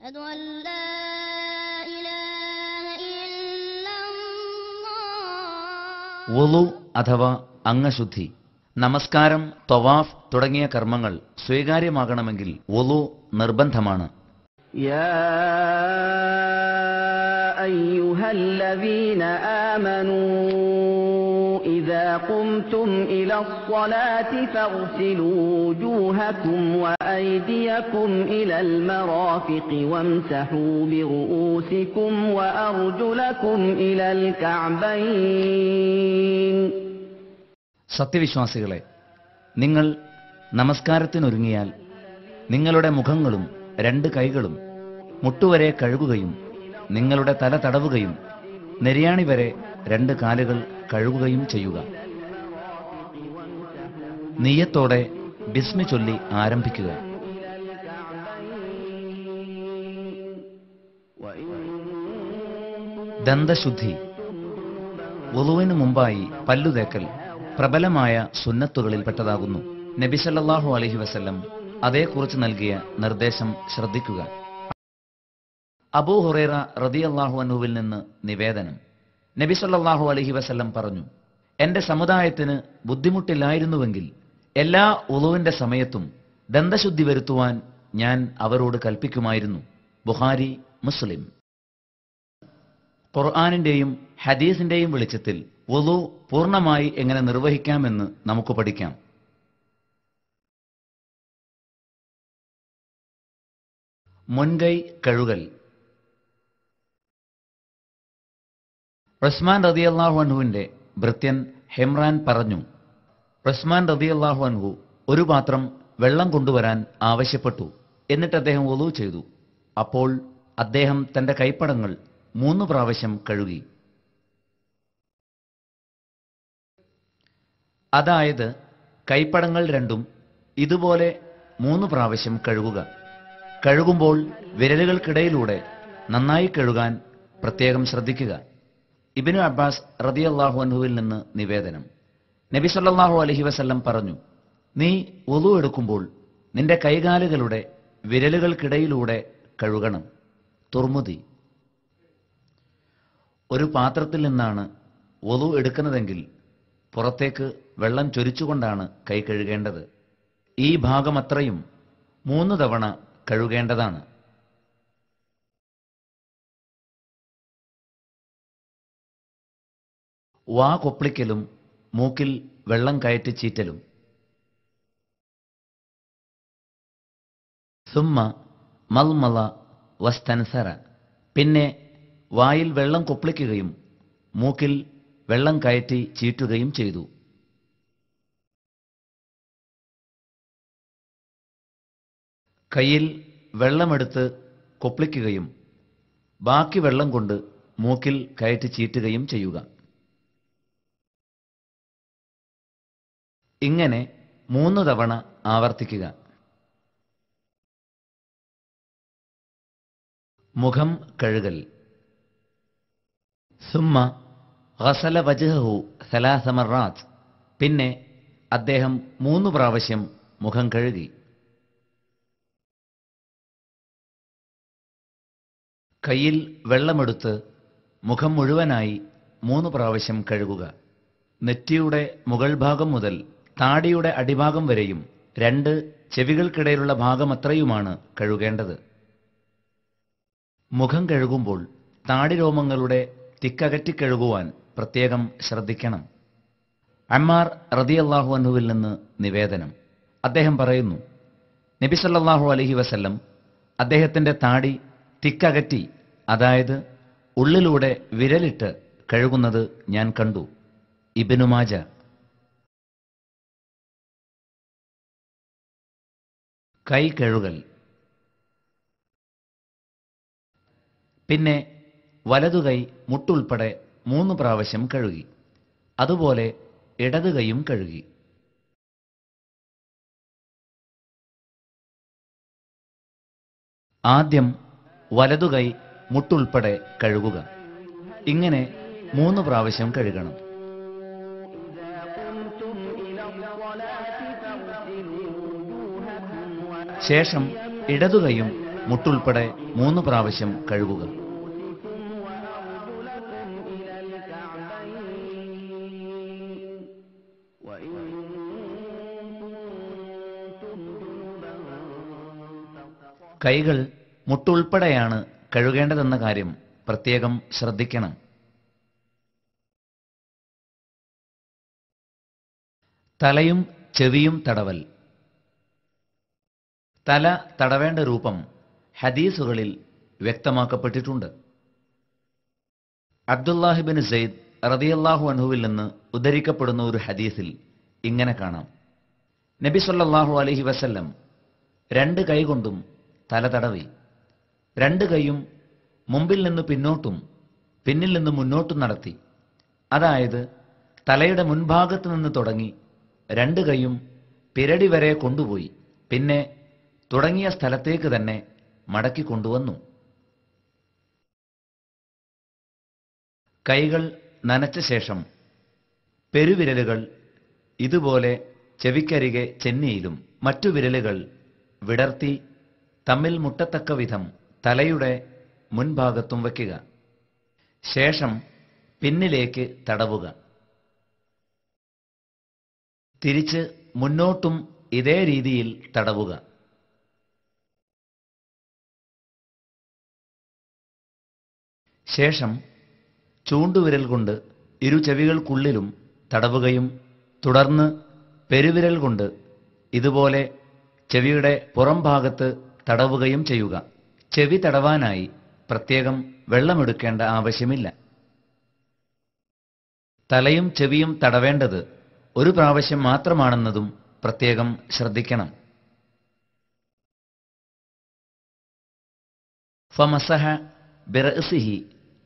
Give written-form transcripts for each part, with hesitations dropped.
أشهد أن لا إله إلا الله. വുളു അഥവാ അംഗശുദ്ധി, നമസ്കാരം, തവാഫ് തുടങ്ങിയ കർമ്മങ്ങൾ സ്വീകാര്യമാകണമെങ്കിൽ വുളു നിർബന്ധമാണ്. يا أيها الذين آمنوا إذا قمتم إلى الصلاة فاغسلوا وجوهكم وأيديكم إلى المرافق وامسحوا برؤوسكم وأرجلكم إلى الكعبين. സത്യവിശ്വാസികളെ, നിങ്ങൾ നമസ്കാരത്തിനൊരുങ്ങിയാൽ നിങ്ങളുടെ മുഖങ്ങളും രണ്ട് കൈകളും മുട്ടുവരെ കഴുകുകയും നിങ്ങളുടെ തല തടവുകയും നെരിയാണി വരെ രണ്ട് കാലുകൾ കഴുകുകയും ചെയ്യുക. നിയ്യത്തോടെ ബിസ്മി ചൊല്ലി ആരംഭിക്കുക. ദന്തശുദ്ധി, വുളുവിന് മുമ്പായി പല്ലുതേക്കൽ പ്രബലമായ സുന്നത്തുകളിൽപ്പെട്ടതാകുന്നു. നബി സല്ലല്ലാഹു അലൈഹി വസല്ലം അതേക്കുറിച്ച് നൽകിയ നിർദ്ദേശം ശ്രദ്ധിക്കുക. അബൂ ഹുറൈറ റളിയല്ലാഹു അൻഹുവിൽ നിന്ന് നിവേദനം, നബി സല്ലല്ലാഹു അലൈഹി വസല്ലം പറഞ്ഞു, എന്റെ സമുദായത്തിന് ബുദ്ധിമുട്ടില്ലായിരുന്നുവെങ്കിൽ എല്ലാ വുളുവിന്റെ സമയത്തും ദന്തശുദ്ധി വരുത്തുവാൻ ഞാൻ അവരോട് കൽപ്പിക്കുമായിരുന്നു. ബുഖാരി, മുസ്ലിം. ഖുർആനിന്റെയും ഹദീസിന്റെയും വെളിച്ചത്തിൽ വുളു പൂർണ്ണമായി എങ്ങനെ നിർവഹിക്കാമെന്ന് നമുക്ക് പഠിക്കാം. മുൻകൈ കഴുകൽ. ഉസ്മാൻ റളിയല്ലാഹു അൻഹുവിന്റെ ഭൃത്യൻ ഹിമ്രാൻ പറഞ്ഞു, ഉസ്മാൻ റളിയല്ലാഹു അൻഹു ഒരു പാത്രം വെള്ളം കൊണ്ടുവരാൻ ആവശ്യപ്പെട്ടു. എന്നിട്ട് അദ്ദേഹം വുളു ചെയ്തു. അപ്പോൾ അദ്ദേഹം തന്റെ കൈപ്പടങ്ങൾ 3 പ്രാവശ്യം കഴുകി. അതായത് കൈപ്പടങ്ങൾ രണ്ടും ഇതുപോലെ 3 പ്രാവശ്യം കഴുകുക. കഴുകുമ്പോൾ വിരലുകൾക്കിടയിലൂടെ നന്നായി കഴുകാൻ പ്രത്യേകം ശ്രദ്ധിക്കുക. ഇബ്നു അബ്ബാസ് റളിയല്ലാഹു അൻഹുവിൽ നിന്ന് നിവേദനം, നബി സല്ലല്ലാഹു അലൈഹി വസല്ലം പറഞ്ഞു, നീ വുളു എടുക്കുമ്പോൾ നിന്റെ കൈകാലുകളുടെ വിരലുകൾക്കിടയിലൂടെ കഴുകണം. തുർമുദി. ഒരു പാത്രത്തിൽ നിന്നാണ് വുളു എടുക്കുന്നതെങ്കിൽ പുറത്തേക്ക് വെള്ളം ചൊരിച്ചുകൊണ്ടാണ് കൈ കഴുകേണ്ടത്. ഈ ഭാഗമത്രയും 3 തവണ കഴുകേണ്ടതാണ്. വാ കൊപ്പിളിക്കലും മൂക്കിൽ വെള്ളം കയറ്റി ചീറ്റലും. സുമ്മ മൽമല വസ്തൻസര, പിന്നെ വായിൽ വെള്ളം കൊപ്പിളിക്കുകയും മൂക്കിൽ വെള്ളം കയറ്റി ചീറ്റുകയും ചെയ്തു. കയ്യിൽ വെള്ളമെടുത്ത് കൊപ്പിളിക്കുകയും ബാക്കി വെള്ളം കൊണ്ട് മൂക്കിൽ കയറ്റി ചീറ്റുകയും ചെയ്യുക. ഇങ്ങനെ 3 തവണ ആവർത്തിക്കുക. മുഖം കഴുകൽ. സുമ്മ ഗസല വജ്ഹഹു 3 മർറാത്ത്, പിന്നെ അദ്ദേഹം 3 പ്രാവശ്യം മുഖം കഴുകി. കയ്യിൽ വെള്ളമെടുത്ത് മുഖം മുഴുവനായി 3 പ്രാവശ്യം കഴുകുക. നെറ്റിയുടെ മുകൾ ഭാഗം മുതൽ താടിയുടെ അടിഭാഗം വരെയും 2 ചെവികൾക്കിടയിലുള്ള ഭാഗമത്രയുമാണ് കഴുകേണ്ടത്. മുഖം കഴുകുമ്പോൾ താടി രോമങ്ങളുടെ തിക്കകറ്റി കഴുകുവാൻ പ്രത്യേകം ശ്രദ്ധിക്കണം. അമ്മാർ റളിയല്ലാഹു അൻഹുവിൽ നിന്ന് നിവേദനം, അദ്ദേഹം പറയുന്നു, നബി സല്ലല്ലാഹു അലൈഹി വസല്ലം അദ്ദേഹത്തിന്റെ താടി തിക്കകറ്റി, അതായത് ഉള്ളിലൂടെ വിരലിട്ട് കഴുകുന്നത് ഞാൻ കണ്ടു. ഇബ്നു മാജ. കൈ കഴുകൽ. പിന്നെ വലതുകൈ മുട്ടുൾപ്പെടെ 3 പ്രാവശ്യം കഴുകി. അതുപോലെ ഇടതുകൈയും കഴുകി. ആദ്യം വലതുകൈ മുട്ടുൾപ്പെടെ കഴുകുക. ഇങ്ങനെ 3 പ്രാവശ്യം കഴുകണം. ശേഷം ഇടതുകൈയും മുട്ടുൾപ്പെടെ 3 പ്രാവശ്യം കഴുകുക. കൈകൾ മുട്ടുൾപ്പെടെയാണ് കഴുകേണ്ടതെന്ന കാര്യം പ്രത്യേകം ശ്രദ്ധിക്കണം. തലയും ചെവിയും തടവൽ. തല തടവേണ്ട രൂപം ഹദീസുകളിൽ വ്യക്തമാക്കപ്പെട്ടിട്ടുണ്ട്. അബ്ദുല്ലാഹിബിൻ സെയ്ദ് റളിയല്ലാഹു അൻഹുവിൽ നിന്ന് ഉദ്ധരിക്കപ്പെടുന്ന ഒരു ഹദീസിൽ ഇങ്ങനെ കാണാം: നബി സല്ലല്ലാഹു അലൈഹി വസല്ലം 2 കൈകൊണ്ടും തല തടവി. 2 കൈയും മുമ്പിൽ നിന്ന് പിന്നോട്ടും പിന്നിൽ നിന്ന് മുന്നോട്ടും നടത്തി. അതായത് തലയുടെ മുൻഭാഗത്ത് നിന്ന് തുടങ്ങി 2 കൈയും പിരടി വരെ കൊണ്ടുപോയി പിന്നെ തുടങ്ങിയ സ്ഥലത്തേക്ക് തന്നെ മടക്കി കൊണ്ടുവന്നു. കൈകൾ നനച്ച ശേഷം പെരുവിരലുകൾ ഇതുപോലെ ചെവിക്കരികെ ചെന്നിയിലും മറ്റു വിരലുകൾ വിടർത്തി തമ്മിൽ മുട്ടത്തക്ക വിധം തലയുടെ മുൻഭാഗത്തും വയ്ക്കുക. ശേഷം പിന്നിലേക്ക് തടവുക. തിരിച്ച് മുന്നോട്ടും ഇതേ രീതിയിൽ തടവുക. ശേഷം ചൂണ്ടുവിരൽ കൊണ്ട് ഇരുചെവികൾക്കുള്ളിലും തടവുകയും തുടർന്ന് പെരുവിരൽ കൊണ്ട് ഇതുപോലെ ചെവിയുടെ പുറം ഭാഗത്ത് തടവുകയും ചെയ്യുക. ചെവി തടവാനായി പ്രത്യേകം വെള്ളമെടുക്കേണ്ട ആവശ്യമില്ല. തലയും ചെവിയും തടവേണ്ടത് 1 പ്രാവശ്യം മാത്രമാണെന്നതും പ്രത്യേകം ശ്രദ്ധിക്കണം. ഫമസഹ ബിറഅസിഹി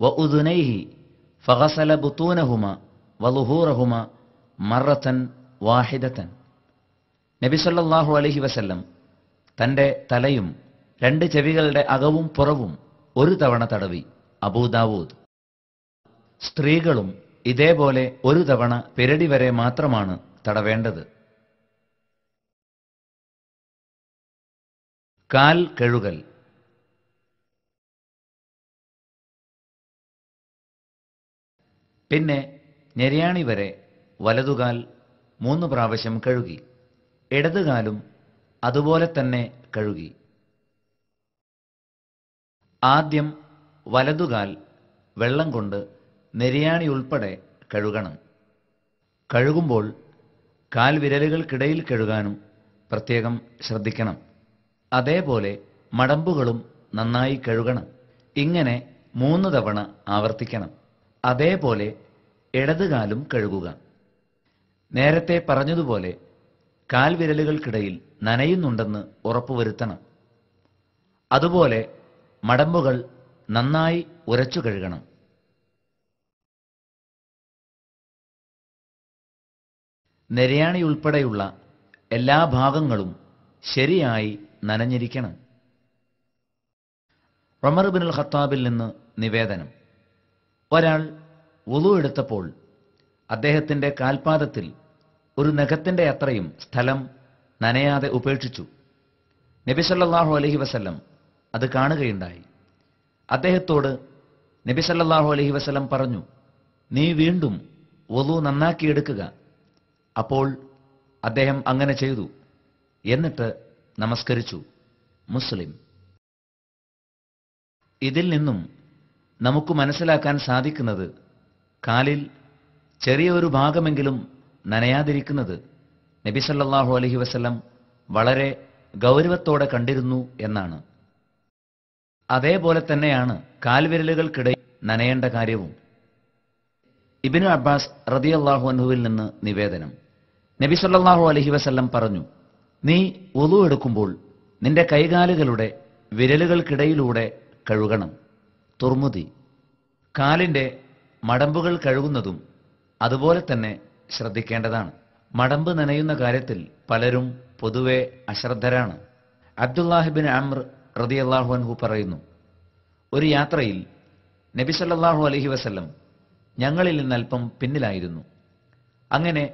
വഉദുനൈഹി ഫഗസല ബുതൂനഹുമ വളുഹൂറഹുമ മറത്തൻ വാഹിദത്തൻ. നബി സല്ലല്ലാഹു അലൈഹി വസല്ലം തന്റെ തലയും 2 ചെവികളുടെ അകവും പുറവും 1 തവണ തടവി. അബൂദാവൂദ്. സ്ത്രീകളും ഇതേപോലെ 1 തവണ പിരടി വരെ മാത്രമാണ് തടവേണ്ടത്. കാൽ കഴുകൽ. പിന്നെ ഞെരിയാണി വരെ വലതുകാൽ 3 പ്രാവശ്യം കഴുകി. ഇടതുകാലും അതുപോലെ തന്നെ കഴുകി. ആദ്യം വലതുകാൽ വെള്ളം കൊണ്ട് നെരിയാണി ഉൾപ്പെടെ കഴുകണം. കഴുകുമ്പോൾ കാൽ വിരലുകൾക്കിടയിൽ കഴുകാനും പ്രത്യേകം ശ്രദ്ധിക്കണം. അതേപോലെ മടമ്പുകളും നന്നായി കഴുകണം. ഇങ്ങനെ 3 തവണ ആവർത്തിക്കണം. അതേപോലെ ഇടതുകാലും കഴുകുക. നേരത്തെ പറഞ്ഞതുപോലെ കാൽവിരലുകൾക്കിടയിൽ നനയുന്നുണ്ടെന്ന് ഉറപ്പുവരുത്തണം. അതുപോലെ മടമ്പുകൾ നന്നായി ഉരച്ചു കഴുകണം. നെരിയാണി ഉൾപ്പെടെയുള്ള എല്ലാ ഭാഗങ്ങളും ശരിയായി നനഞ്ഞിരിക്കണം. ഉമർ ഇബ്നുൽ ഖത്താബിൽ നിന്ന് നിവേദനം: ഒരാൾ വുളു എടുത്തപ്പോൾ അദ്ദേഹത്തിന്റെ കാൽപാദത്തിൽ ഒരു നഖത്തിന്റെ അത്രയും സ്ഥലം നനയാതെ ഉപേക്ഷിച്ചു. നബി സല്ലല്ലാഹു അലൈഹി വസല്ലം അത് കാണുകയുണ്ടായി. അദ്ദേഹത്തോട് നബി സല്ലല്ലാഹു അലൈഹി വസല്ലം പറഞ്ഞു: നീ വീണ്ടും വുളു നന്നാക്കിയെടുക്കുക. അപ്പോൾ അദ്ദേഹം അങ്ങനെ ചെയ്തു. എന്നിട്ട് നമസ്കരിച്ചു. മുസ്ലിം. ഇതിൽ നിന്നും നമുക്ക് മനസ്സിലാക്കാൻ സാധിക്കുന്നത് കാലിൽ ചെറിയ ഒരു ഭാഗമെങ്കിലും നനയാതിരിക്കുന്നത് നബി സല്ലല്ലാഹു അലൈഹി വസല്ലം വളരെ ഗൗരവത്തോടെ കണ്ടിരുന്നു എന്നാണ്. അതേപോലെ തന്നെയാണ് കാൽവിരലുകൾക്കിടയിൽ നനയേണ്ട കാര്യവും. ഇബ്നു അബ്ബാസ് റളിയല്ലാഹു അൻഹുവിൽ നിന്ന് നിവേദനം: നബി സല്ലല്ലാഹു അലൈഹി വസല്ലം പറഞ്ഞു: നീ വുളു എടുക്കുമ്പോൾ നിന്റെ കൈകാലുകളുടെ വിരലുകൾക്കിടയിലൂടെ കഴുകണം. തുർമുദി. കാലിന്റെ മടമ്പുകൾ കഴുകുന്നതും അതുപോലെ തന്നെ ശ്രദ്ധിക്കേണ്ടതാണ്. മടമ്പ് നനയുന്ന കാര്യത്തിൽ പലരും പൊതുവെ അശ്രദ്ധരാണ്. അബ്ദുല്ലാഹിബിൻ അംർ റളിയല്ലാഹു അൻഹു പറയുന്നു: ഒരു യാത്രയിൽ നബി സല്ലല്ലാഹു അലൈഹി വസല്ലം ഞങ്ങളിൽ നിന്നല്പം പിന്നിലായിരുന്നു. അങ്ങനെ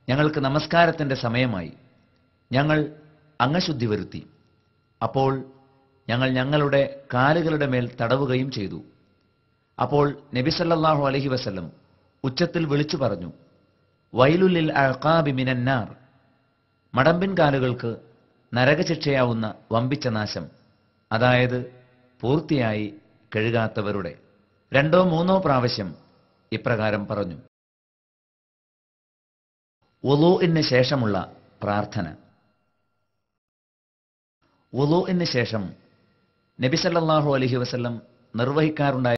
ഞങ്ങൾക്ക് നമസ്കാരത്തിന്റെ സമയമായി. ഞങ്ങൾ അംഗശുദ്ധി വരുത്തി. അപ്പോൾ ഞങ്ങൾ ഞങ്ങളുടെ കാലുകളുടെ മേൽ തടവുകയും ചെയ്തു. അപ്പോൾ നബി സല്ലല്ലാഹു അലൈഹി വസല്ലം ഉച്ചത്തിൽ വിളിച്ചു പറഞ്ഞു, വൈലുലിൽ അഅഖാബി മിനന്നാർ, മടമ്പിൻ കാലുകൾക്ക് നരകശിക്ഷയാവുന്ന വമ്പിച്ച നാശം, അതായത് പൂർത്തിയായി കഴുകാത്തവരുടെ. 2 or 3 പ്രാവശ്യം ഇപ്രകാരം പറഞ്ഞു. വുളൂഇന് ശേഷമുള്ള പ്രാർത്ഥന. വുളൂഇന് ശേഷം നബി സല്ലല്ലാഹു അലൈഹി വസല്ലം നിർവഹിക്കാറുണ്ടായ